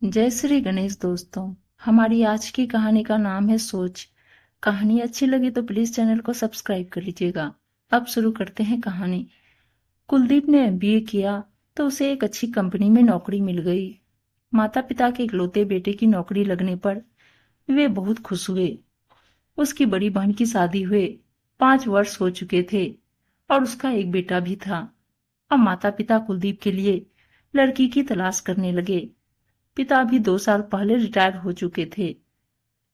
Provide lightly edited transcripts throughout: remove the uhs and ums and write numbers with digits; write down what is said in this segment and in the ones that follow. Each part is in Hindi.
जय श्री गणेश दोस्तों। हमारी आज की कहानी का नाम है सोच। कहानी अच्छी लगी तो प्लीज चैनल को सब्सक्राइब कर लीजिएगा। अब शुरू करते हैं कहानी। कुलदीप ने एमबीए किया तो उसे एक अच्छी कंपनी में नौकरी मिल गई। माता पिता के इकलौते बेटे की नौकरी लगने पर वे बहुत खुश हुए। उसकी बड़ी बहन की शादी हुए 5 वर्ष हो चुके थे और उसका एक बेटा भी था। अब माता पिता कुलदीप के लिए लड़की की तलाश करने लगे। पिता भी 2 साल पहले रिटायर हो चुके थे।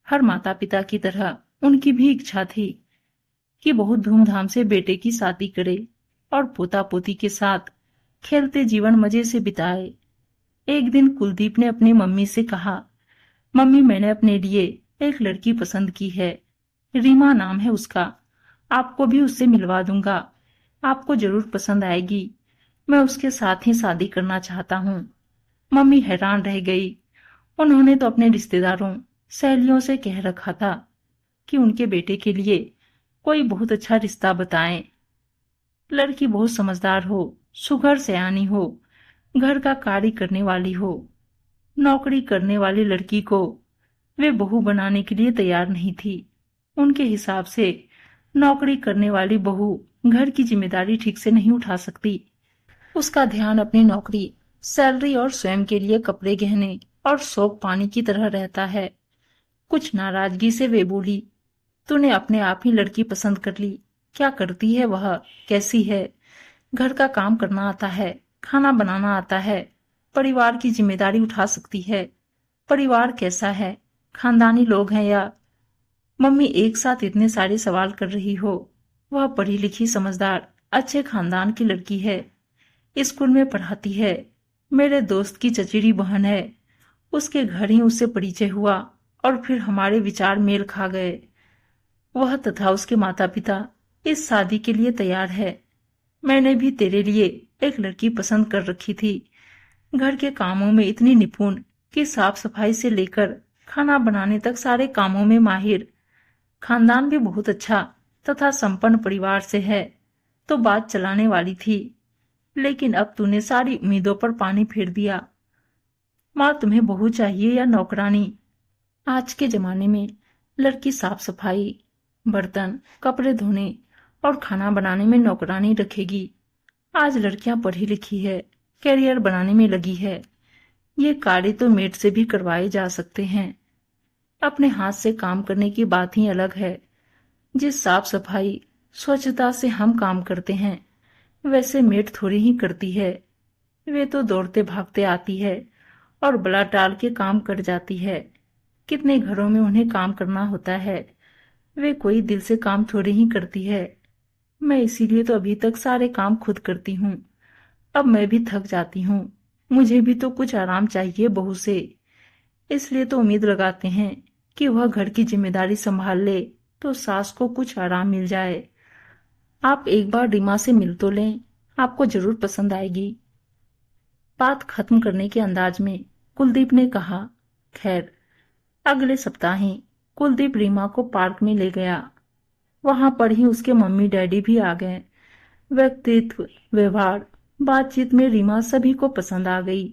हर माता पिता की तरह उनकी भी इच्छा थी कि बहुत धूमधाम से बेटे की शादी करे और पोता पोती के साथ खेलते जीवन मजे से बिताए। एक दिन कुलदीप ने अपनी मम्मी से कहा, मम्मी मैंने अपने लिए एक लड़की पसंद की है। रीमा नाम है उसका। आपको भी उससे मिलवा दूंगा। आपको जरूर पसंद आएगी। मैं उसके साथ ही शादी करना चाहता हूँ। मम्मी हैरान रह गई। उन्होंने तो अपने रिश्तेदारों सहेलियों से कह रखा था कि उनके बेटे के लिए कोई बहुत अच्छा रिश्ता बताएं। लड़की बहुत समझदार हो, सुघर सयानी हो, घर का कार्य करने वाली हो। नौकरी करने वाली लड़की को वे बहू बनाने के लिए तैयार नहीं थी। उनके हिसाब से नौकरी करने वाली बहू घर की जिम्मेदारी ठीक से नहीं उठा सकती। उसका ध्यान अपनी नौकरी, सैलरी और स्वयं के लिए कपड़े गहने और शौक पानी की तरह रहता है। कुछ नाराजगी से वे बोली, तूने अपने आप ही लड़की पसंद कर ली। क्या करती है वह, कैसी है? घर का काम करना आता है, खाना बनाना आता है, परिवार की जिम्मेदारी उठा सकती है। परिवार कैसा है, खानदानी लोग हैं या? मम्मी एक साथ इतने सारे सवाल कर रही हो। वह पढ़ी लिखी समझदार अच्छे खानदान की लड़की है। स्कूल में पढ़ाती है। मेरे दोस्त की चचेरी बहन है। उसके घर ही उससे परिचय हुआ और फिर हमारे विचार मेल खा गए। वह तथा उसके माता पिता इस शादी के लिए तैयार है। मैंने भी तेरे लिए एक लड़की पसंद कर रखी थी। घर के कामों में इतनी निपुण कि साफ सफाई से लेकर खाना बनाने तक सारे कामों में माहिर। खानदान भी बहुत अच्छा तथा संपन्न परिवार से है तो बात चलाने वाली थी। लेकिन अब तूने सारी उम्मीदों पर पानी फेर दिया। माँ, तुम्हें बहू चाहिए या नौकरानी? आज के जमाने में लड़की साफ सफाई, बर्तन, कपड़े धोने और खाना बनाने में नौकरानी रखेगी। आज लड़कियां पढ़ी लिखी है, कैरियर बनाने में लगी है। ये कार्य तो मेड से भी करवाए जा सकते हैं। अपने हाथ से काम करने की बात ही अलग है। जिस साफ सफाई, स्वच्छता से हम काम करते हैं वैसे मेड थोड़ी ही करती है। वे तो दौड़ते भागते आती है और बला टाल के काम कर जाती है। कितने घरों में उन्हें काम करना होता है। वे कोई दिल से काम थोड़ी ही करती है। मैं इसीलिए तो अभी तक सारे काम खुद करती हूँ। अब मैं भी थक जाती हूँ। मुझे भी तो कुछ आराम चाहिए बहू से। इसलिए तो उम्मीद लगाते हैं कि वह घर की जिम्मेदारी संभाल ले तो सास को कुछ आराम मिल जाए। आप एक बार रीमा से मिल तो लें, आपको जरूर पसंद आएगी। बात खत्म करने के अंदाज में कुलदीप ने कहा। खैर, अगले सप्ताह ही कुलदीप रीमा को पार्क में ले गया। वहां पर ही उसके मम्मी डैडी भी आ गए। व्यक्तित्व, व्यवहार, बातचीत में रीमा सभी को पसंद आ गई।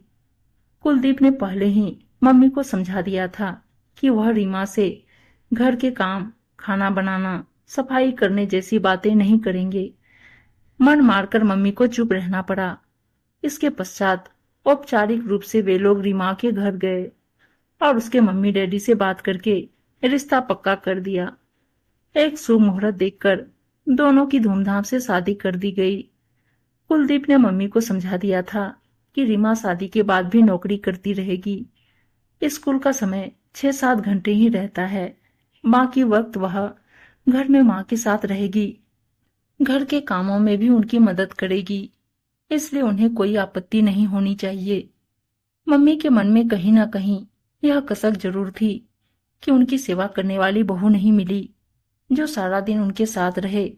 कुलदीप ने पहले ही मम्मी को समझा दिया था कि वह रीमा से घर के काम, खाना बनाना, सफाई करने जैसी बातें नहीं करेंगे। मन मारकर मम्मी को चुप रहना पड़ा। इसके पश्चात औपचारिक रूप से वे लोग रीमा के घर गए और उसके मम्मी डैडी से बात करके रिश्ता पक्का कर दिया। एक शुभ मुहूर्त देखकर दोनों की धूमधाम से शादी कर दी गई। कुलदीप ने मम्मी को समझा दिया था कि रीमा शादी के बाद भी नौकरी करती रहेगी। स्कूल का समय 6-7 घंटे ही रहता है। बाकी वक्त वह घर में माँ के साथ रहेगी। घर के कामों में भी उनकी मदद करेगी। इसलिए उन्हें कोई आपत्ति नहीं होनी चाहिए। मम्मी के मन में कहीं ना कहीं यह कसक जरूर थी कि उनकी सेवा करने वाली बहू नहीं मिली जो सारा दिन उनके साथ रहे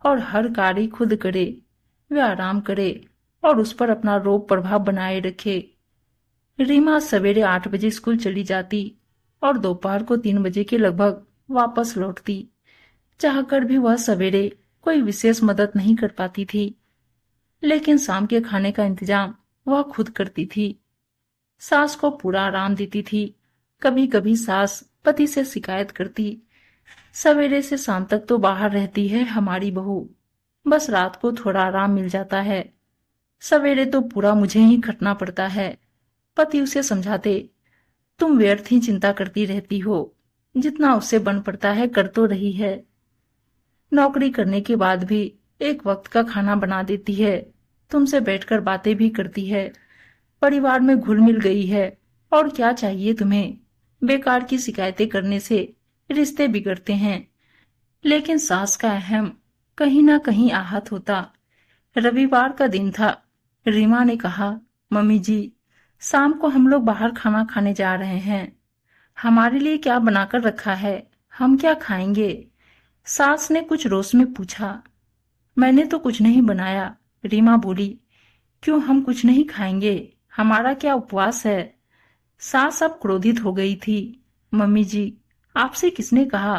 और हर कार्य खुद करे। वे आराम करे और उस पर अपना रोब प्रभाव बनाए रखे। रीमा सवेरे 8 बजे स्कूल चली जाती और दोपहर को 3 बजे के लगभग वापस लौटती। चाहकर भी वह सवेरे कोई विशेष मदद नहीं कर पाती थी, लेकिन शाम के खाने का इंतजाम वह खुद करती थी। सास को पूरा आराम देती थी। कभी कभी सास पति से शिकायत करती, सवेरे से शाम तक तो बाहर रहती है हमारी बहू, बस रात को थोड़ा आराम मिल जाता है। सवेरे तो पूरा मुझे ही खटना पड़ता है। पति उसे समझाते, तुम व्यर्थ ही चिंता करती रहती हो, जितना उससे बन पड़ता है कर तो रही है। नौकरी करने के बाद भी एक वक्त का खाना बना देती है, तुमसे बैठकर बातें भी करती है, परिवार में घुल मिल गई है। और क्या चाहिए तुम्हें? बेकार की शिकायतें करने से रिश्ते बिगड़ते हैं। लेकिन सास का अहम कहीं ना कहीं आहत होता। रविवार का दिन था। रीमा ने कहा, मम्मी जी, शाम को हम लोग बाहर खाना खाने जा रहे हैं। हमारे लिए क्या बनाकर रखा है? हम क्या खाएंगे? सास ने कुछ रोष में पूछा। मैंने तो कुछ नहीं बनाया, रीमा बोली। क्यों, हम कुछ नहीं खाएंगे? हमारा क्या उपवास है? सास अब क्रोधित हो गई थी। मम्मी जी, आपसे किसने कहा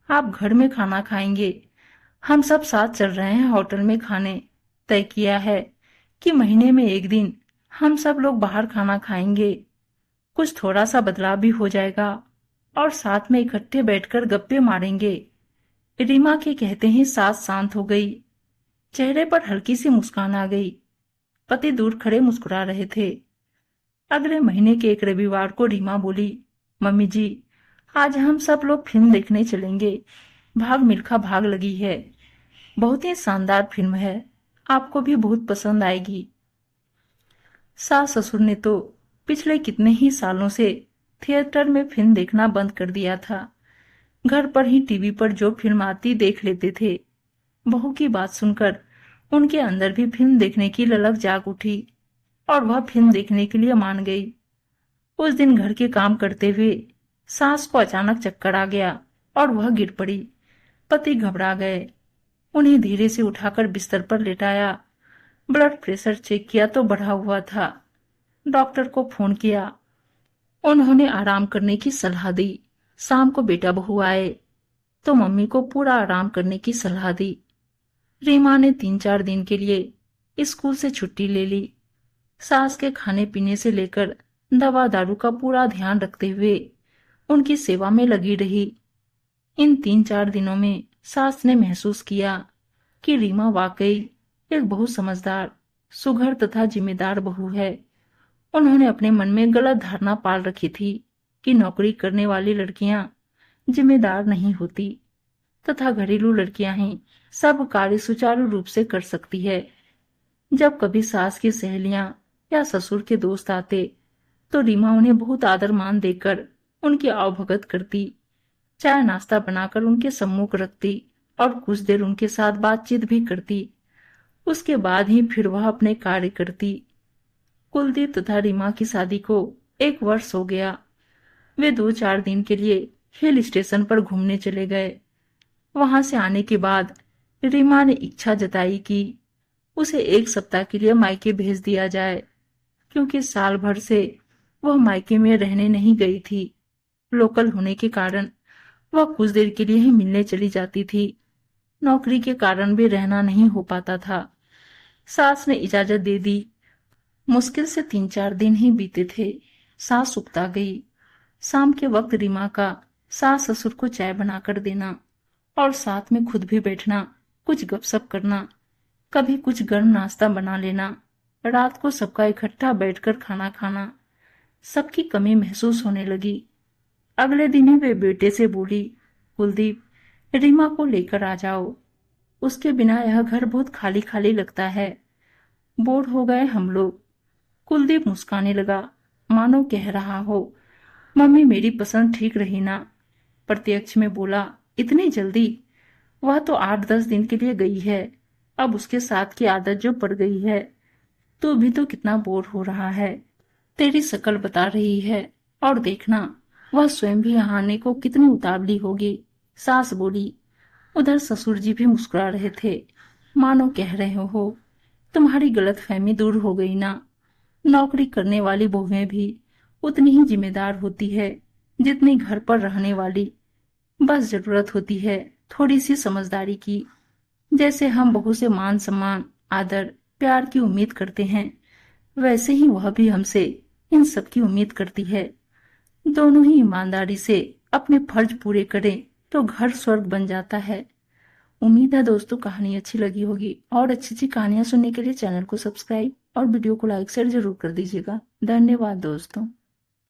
आप घर में खाना खाएंगे? हम सब साथ चल रहे हैं होटल में खाने। तय किया है कि महीने में एक दिन हम सब लोग बाहर खाना खाएंगे। कुछ थोड़ा सा बदलाव भी हो जाएगा और साथ में इकट्ठे बैठकर गप्पे मारेंगे। रीमा के कहते ही सास शांत हो गई। चेहरे पर हल्की सी मुस्कान आ गई। पति दूर खड़े मुस्कुरा रहे थे। अगले महीने के एक रविवार को रीमा बोली, मम्मी जी, आज हम सब लोग फिल्म देखने चलेंगे। भाग मिल्खा भाग लगी है, बहुत ही शानदार फिल्म है, आपको भी बहुत पसंद आएगी। सास ससुर ने तो पिछले कितने ही सालों से थिएटर में फिल्म देखना बंद कर दिया था। घर पर ही टीवी पर जो फिल्म आती देख लेते थे। बहू की बात सुनकर उनके अंदर भी फिल्म देखने की ललक जाग उठी और वह फिल्म देखने के लिए मान गई। उस दिन घर के काम करते हुए सास को अचानक चक्कर आ गया और वह गिर पड़ी। पति घबरा गए। उन्हें धीरे से उठाकर बिस्तर पर लेटाया। ब्लड प्रेशर चेक किया तो बढ़ा हुआ था। डॉक्टर को फोन किया। उन्होंने आराम करने की सलाह दी। शाम को बेटा बहू आए तो मम्मी को पूरा आराम करने की सलाह दी। रीमा ने 3-4 दिन के लिए स्कूल से छुट्टी ले ली। सास के खाने पीने से लेकर दवा दारू का पूरा ध्यान रखते हुए उनकी सेवा में लगी रही। इन 3-4 दिनों में सास ने महसूस किया कि रीमा वाकई एक बहुत समझदार, सुघड़ तथा जिम्मेदार बहू है। उन्होंने अपने मन में गलत धारणा पाल रखी थी कि नौकरी करने वाली लड़कियां जिम्मेदार नहीं होती तथा घरेलू लड़कियां ही सब कार्य सुचारू रूप से कर सकती है। जब कभी सास की सहेलियां या ससुर के दोस्त आते तो रीमा उन्हें बहुत आदर मान देकर उनकी आवभगत करती, चाय नाश्ता बनाकर उनके सम्मुख रखती और कुछ देर उनके साथ बातचीत भी करती। उसके बाद ही फिर वह अपने कार्य करती। कुलदीप तथा रीमा की शादी को 1 वर्ष हो गया। वे 2-4 दिन के लिए हिल स्टेशन पर घूमने चले गए। वहां से आने के बाद रीमा ने इच्छा जताई कि उसे 1 सप्ताह के लिए मायके भेज दिया जाए, क्योंकि साल भर से वह मायके में रहने नहीं गई थी। लोकल होने के कारण वह कुछ देर के लिए ही मिलने चली जाती थी। नौकरी के कारण भी रहना नहीं हो पाता था। सास ने इजाजत दे दी। मुश्किल से 3-4 दिन ही बीते थे। सास उकता गई। शाम के वक्त रीमा का सास ससुर को चाय बनाकर देना और साथ में खुद भी बैठना, कुछ गपशप करना, कभी कुछ गर्म नाश्ता बना लेना, रात को सबका इकट्ठा बैठकर खाना खाना, सबकी कमी महसूस होने लगी। अगले दिन ही वे बेटे से बोली, कुलदीप, रीमा को लेकर आ जाओ। उसके बिना यह घर बहुत खाली खाली लगता है। बोर हो गए हम लोग। कुलदीप मुस्काने लगा, मानो कह रहा हो, मम्मी मेरी पसंद ठीक रही ना। प्रत्यक्ष में बोला, इतनी जल्दी? वह तो 8-10 दिन के लिए गई है। अब उसके साथ की आदत जो पड़ गई है। तू भी तो कितना बोर हो रहा है। तेरी शकल बता रही है। और देखना, वह स्वयं भी यहाँ आने को कितनी उतावली होगी। सास बोली। उधर ससुर जी भी मुस्कुरा रहे थे, मानो कह रहे हो, तुम्हारी गलतफहमी दूर हो गई ना। नौकरी करने वाली बहुएं भी उतनी ही जिम्मेदार होती है जितनी घर पर रहने वाली। बस जरूरत होती है थोड़ी सी समझदारी की। जैसे हम बहू से मान सम्मान, आदर, प्यार की उम्मीद करते हैं, वैसे ही वह भी हमसे इन सब की उम्मीद करती है। दोनों ही ईमानदारी से अपने फर्ज पूरे करें तो घर स्वर्ग बन जाता है। उम्मीद है दोस्तों कहानी अच्छी लगी होगी, और अच्छी अच्छी कहानियां सुनने के लिए चैनल को सब्सक्राइब और वीडियो को लाइक शेयर जरूर कर दीजिएगा। धन्यवाद दोस्तों।